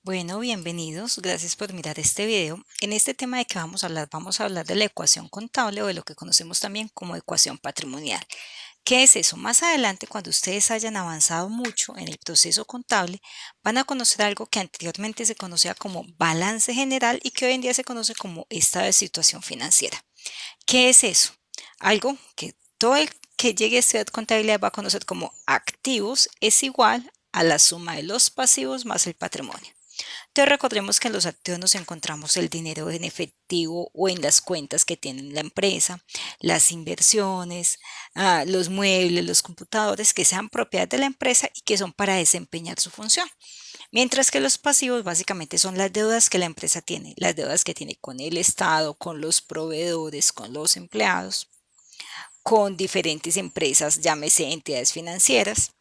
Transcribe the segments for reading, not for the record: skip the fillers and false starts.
Bueno, bienvenidos. Gracias por mirar este video. En este tema de que vamos a hablar de la ecuación contable o de lo que conocemos también como ecuación patrimonial. ¿Qué es eso? Más adelante, cuando ustedes hayan avanzado mucho en el proceso contable, van a conocer algo que anteriormente se conocía como balance general y que hoy en día se conoce como estado de situación financiera. ¿Qué es eso? Algo que todo el que llegue a estudiar contabilidad va a conocer como activos es igual a la suma de los pasivos más el patrimonio. Entonces recordemos que en los activos nos encontramos el dinero en efectivo o en las cuentas que tiene la empresa, las inversiones, los muebles, los computadores que sean propiedad de la empresa y que son para desempeñar su función. Mientras que los pasivos básicamente son las deudas que la empresa tiene, las deudas que tiene con el Estado, con los proveedores, con los empleados, con diferentes empresas, llámese entidades financieras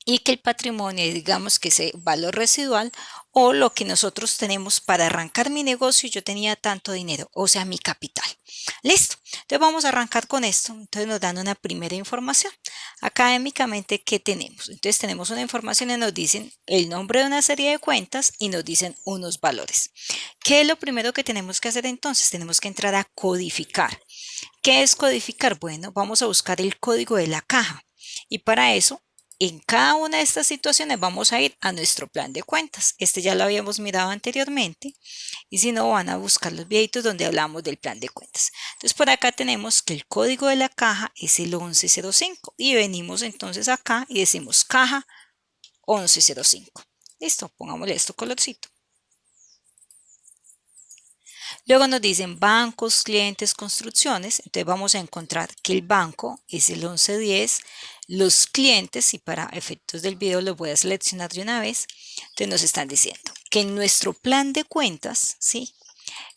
y que el patrimonio, digamos que ese valor residual o lo que nosotros tenemos para arrancar mi negocio, yo tenía tanto dinero, o sea, mi capital. Listo. Entonces vamos a arrancar con esto. Entonces nos dan una primera información. Académicamente, ¿qué tenemos? Entonces tenemos una información y nos dicen el nombre de una serie de cuentas y nos dicen unos valores. ¿Qué es lo primero que tenemos que hacer entonces? Tenemos que entrar a codificar. ¿Qué es codificar? Bueno, vamos a buscar el código de la caja. Y para eso en cada una de estas situaciones vamos a ir a nuestro plan de cuentas. Este ya lo habíamos mirado anteriormente y si no van a buscar los videitos donde hablamos del plan de cuentas. Entonces por acá tenemos que el código de la caja es el 1105 y venimos entonces acá y decimos caja 1105. Listo, pongámosle esto colorcito. Luego nos dicen bancos, clientes, construcciones. Entonces vamos a encontrar que el banco es el 1110, los clientes, y para efectos del video los voy a seleccionar de una vez. Entonces nos están diciendo que en nuestro plan de cuentas, ¿sí?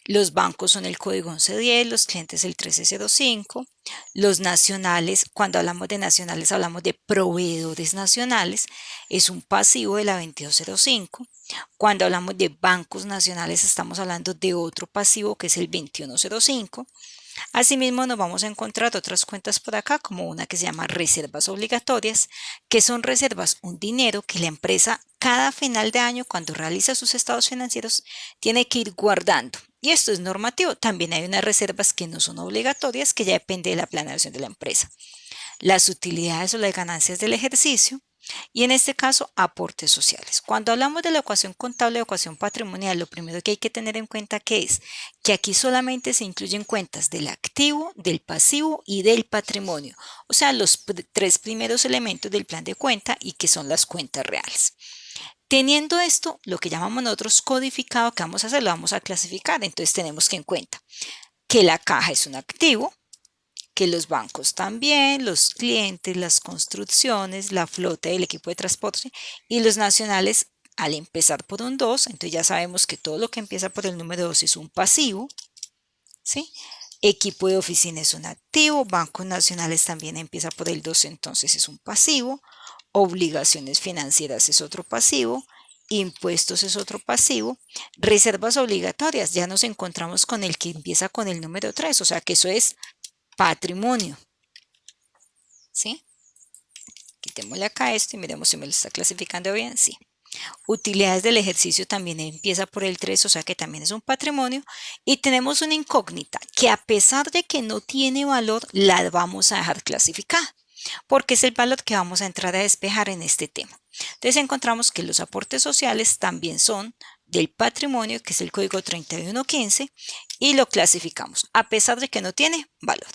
Los bancos son el código 1110, los clientes el 1305, los nacionales, cuando hablamos de nacionales hablamos de proveedores nacionales, es un pasivo de la 2205. Cuando hablamos de bancos nacionales estamos hablando de otro pasivo que es el 2105. Asimismo, nos vamos a encontrar otras cuentas por acá, como una que se llama reservas obligatorias, que son reservas, un dinero que la empresa cada final de año, cuando realiza sus estados financieros, tiene que ir guardando. Y esto es normativo. También hay unas reservas que no son obligatorias, que ya depende de la planeación de la empresa. Las utilidades o las ganancias del ejercicio y en este caso aportes sociales. Cuando hablamos de la ecuación contable o ecuación patrimonial, lo primero que hay que tener en cuenta que es que aquí solamente se incluyen cuentas del activo, del pasivo y del patrimonio, o sea, los tres primeros elementos del plan de cuenta y que son las cuentas reales. Teniendo esto, lo que llamamos nosotros codificado, ¿qué vamos a hacer? Lo vamos a clasificar. Entonces tenemos que en cuenta que la caja es un activo, que los bancos también, los clientes, las construcciones, la flota del equipo de transporte y los nacionales al empezar por un 2, entonces ya sabemos que todo lo que empieza por el número 2 es un pasivo, ¿sí? Equipo de oficina es un activo, bancos nacionales también empieza por el 2, entonces es un pasivo, obligaciones financieras es otro pasivo, impuestos es otro pasivo, reservas obligatorias, ya nos encontramos con el que empieza con el número 3, o sea que eso es patrimonio. ¿Sí? Quitémosle acá esto y miremos si me lo está clasificando bien. Sí. Utilidades del ejercicio también empieza por el 3, o sea que también es un patrimonio. Y tenemos una incógnita que a pesar de que no tiene valor, la vamos a dejar clasificada, porque es el valor que vamos a entrar a despejar en este tema. Entonces encontramos que los aportes sociales también son del patrimonio, que es el código 3115, y lo clasificamos, a pesar de que no tiene valor.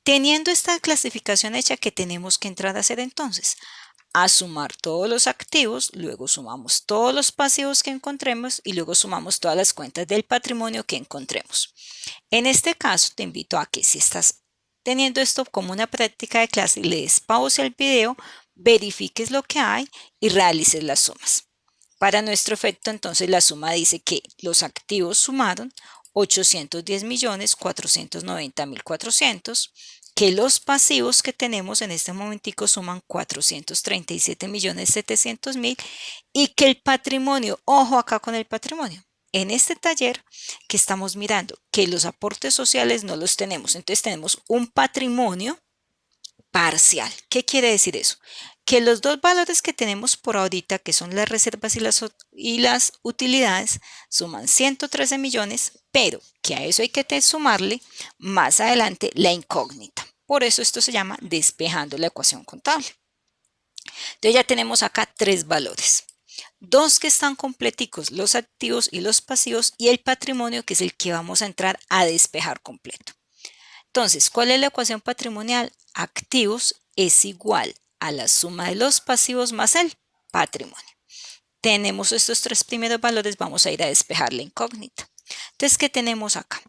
Teniendo esta clasificación hecha, ¿qué tenemos que entrar a hacer entonces? A sumar todos los activos, luego sumamos todos los pasivos que encontremos y luego sumamos todas las cuentas del patrimonio que encontremos. En este caso, te invito a que si estás teniendo esto como una práctica de clase, le des pausa al video, verifiques lo que hay y realices las sumas. Para nuestro efecto, entonces, la suma dice que los activos sumaron 810.490.400, que los pasivos que tenemos en este momentico suman 437.700.000 y que el patrimonio, ojo acá con el patrimonio, en este taller que estamos mirando que los aportes sociales no los tenemos, entonces tenemos un patrimonio parcial. ¿Qué quiere decir eso? que los dos valores que tenemos por ahorita, que son las reservas y las utilidades, suman 113 millones, pero que a eso hay que sumarle más adelante la incógnita. Por eso esto se llama despejando la ecuación contable. Entonces ya tenemos acá tres valores. Dos que están completicos, los activos y los pasivos, y el patrimonio, que es el que vamos a entrar a despejar completo. Entonces, ¿cuál es la ecuación patrimonial? Activos es igual a la suma de los pasivos más el patrimonio. Tenemos estos tres primeros valores, vamos a ir a despejar la incógnita. Entonces, ¿qué tenemos acá?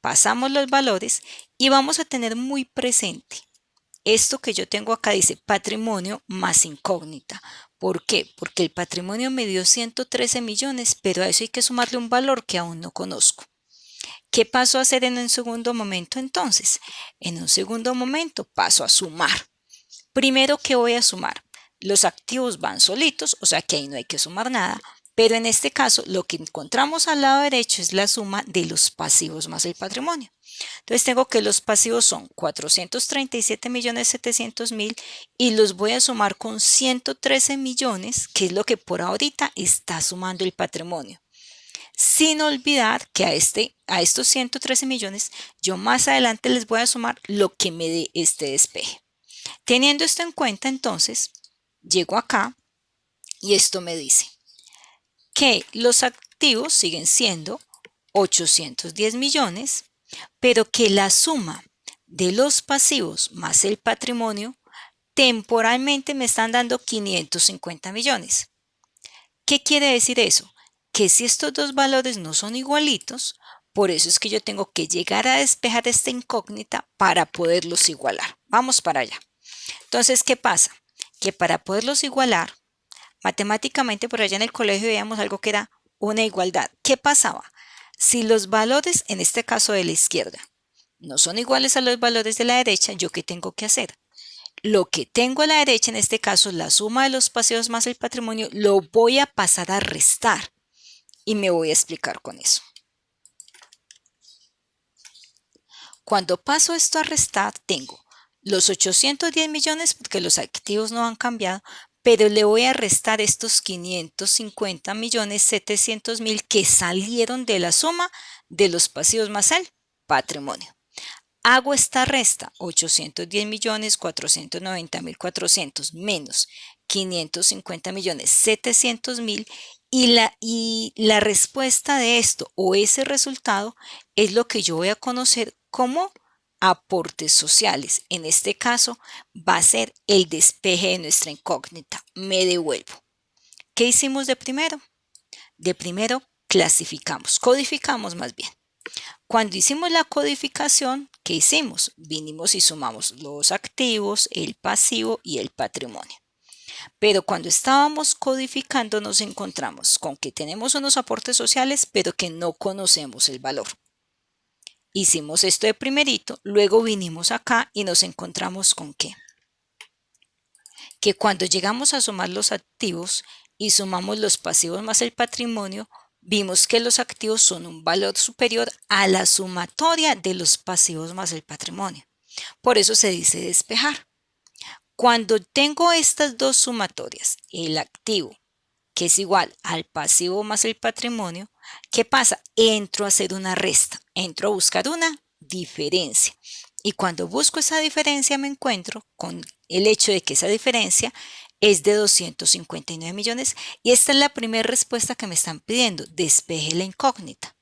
Pasamos los valores y vamos a tener muy presente esto que yo tengo acá, dice patrimonio más incógnita. ¿Por qué? Porque el patrimonio me dio 113 millones, pero a eso hay que sumarle un valor que aún no conozco. ¿Qué paso a hacer en un segundo momento entonces? En un segundo momento paso a sumar. Primero, ¿qué voy a sumar? Los activos van solitos, o sea que ahí no hay que sumar nada, pero en este caso lo que encontramos al lado derecho es la suma de los pasivos más el patrimonio. Entonces tengo que los pasivos son 437.700.000 y los voy a sumar con 113 millones, que es lo que por ahorita está sumando el patrimonio. Sin olvidar que a estos 113 millones yo más adelante les voy a sumar lo que me dé este despeje. Teniendo esto en cuenta, entonces, llego acá y esto me dice que los activos siguen siendo 810 millones, pero que la suma de los pasivos más el patrimonio temporalmente me están dando 550 millones. ¿Qué quiere decir eso? Que si estos dos valores no son igualitos, por eso es que yo tengo que llegar a despejar esta incógnita para poderlos igualar. Vamos para allá. Entonces, ¿qué pasa? Que para poderlos igualar, matemáticamente por allá en el colegio veíamos algo que era una igualdad. ¿Qué pasaba? Si los valores, en este caso de la izquierda, no son iguales a los valores de la derecha, ¿yo qué tengo que hacer? Lo que tengo a la derecha, en este caso, la suma de los pasivos más el patrimonio, lo voy a pasar a restar. Y me voy a explicar con eso. Cuando paso esto a restar, tengo los 810 millones porque los activos no han cambiado, pero le voy a restar estos 550.700.000 que salieron de la suma de los pasivos más el patrimonio. Hago esta resta, 810.490.400 menos 550.700.000 y la respuesta de esto o ese resultado es lo que yo voy a conocer como aportes sociales. En este caso va a ser el despeje de nuestra incógnita. Me devuelvo. ¿Qué hicimos de primero? De primero clasificamos, codificamos más bien. Cuando hicimos la codificación, ¿qué hicimos? Vinimos y sumamos los activos, el pasivo y el patrimonio. Pero cuando estábamos codificando nos encontramos con que tenemos unos aportes sociales, pero que no conocemos el valor. Hicimos esto de primerito, luego vinimos acá y nos encontramos con ¿qué? Que cuando llegamos a sumar los activos y sumamos los pasivos más el patrimonio, vimos que los activos son un valor superior a la sumatoria de los pasivos más el patrimonio. Por eso se dice despejar. Cuando tengo estas dos sumatorias, el activo, que es igual al pasivo más el patrimonio, ¿qué pasa? Entro a hacer una resta, entro a buscar una diferencia. Y cuando busco esa diferencia me encuentro con el hecho de que esa diferencia es de 259 millones y esta es la primera respuesta que me están pidiendo, despeje la incógnita.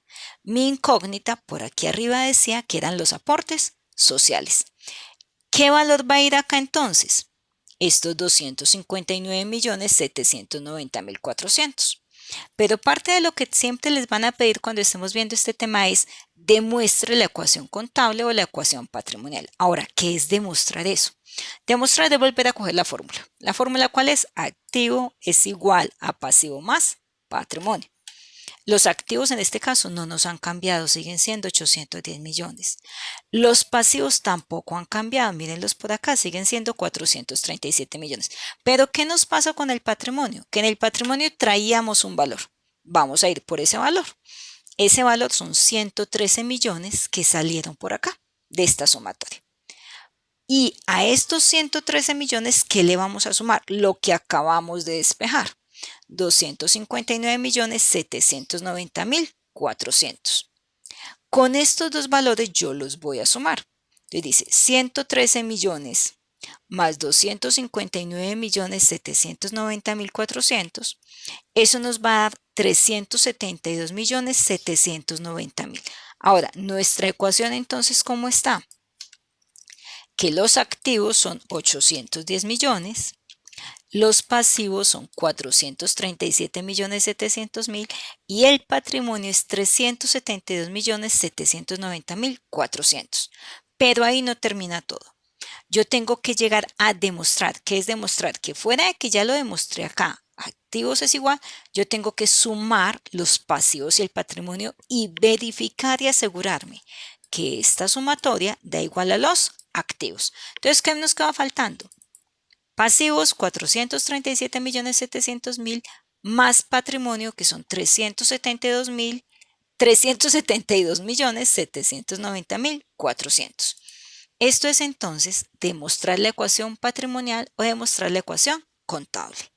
Mi incógnita por aquí arriba decía que eran los aportes sociales. ¿Qué valor va a ir acá entonces? Estos 259.790.400. Pero parte de lo que siempre les van a pedir cuando estemos viendo este tema es demuestre la ecuación contable o la ecuación patrimonial. Ahora, ¿qué es demostrar eso? Demostrar es volver a coger la fórmula. La fórmula ¿cuál es? Activo es igual a pasivo más patrimonio. Los activos en este caso no nos han cambiado, siguen siendo 810 millones. Los pasivos tampoco han cambiado, mírenlos por acá, siguen siendo 437 millones. Pero ¿qué nos pasa con el patrimonio? Que en el patrimonio traíamos un valor. Vamos a ir por ese valor. Ese valor son 113 millones que salieron por acá de esta sumatoria. Y a estos 113 millones, ¿qué le vamos a sumar? Lo que acabamos de despejar. 259.790.400. Con estos dos valores yo los voy a sumar. Entonces dice 113 millones más 259.790.400. Eso nos va a dar 372.790.000. Ahora, nuestra ecuación entonces, ¿cómo está? Que los activos son 810 millones, los pasivos son 437.700.000 y el patrimonio es 372.790.400. Pero ahí no termina todo. Yo tengo que llegar a demostrar. ¿Qué es demostrar? Que fuera de que ya lo demostré acá, activos es igual, yo tengo que sumar los pasivos y el patrimonio y verificar y asegurarme que esta sumatoria da igual a los activos. Entonces, ¿qué nos queda faltando? Pasivos 437.700.000 más patrimonio que son 372.790.400. Esto es entonces demostrar la ecuación patrimonial o demostrar la ecuación contable.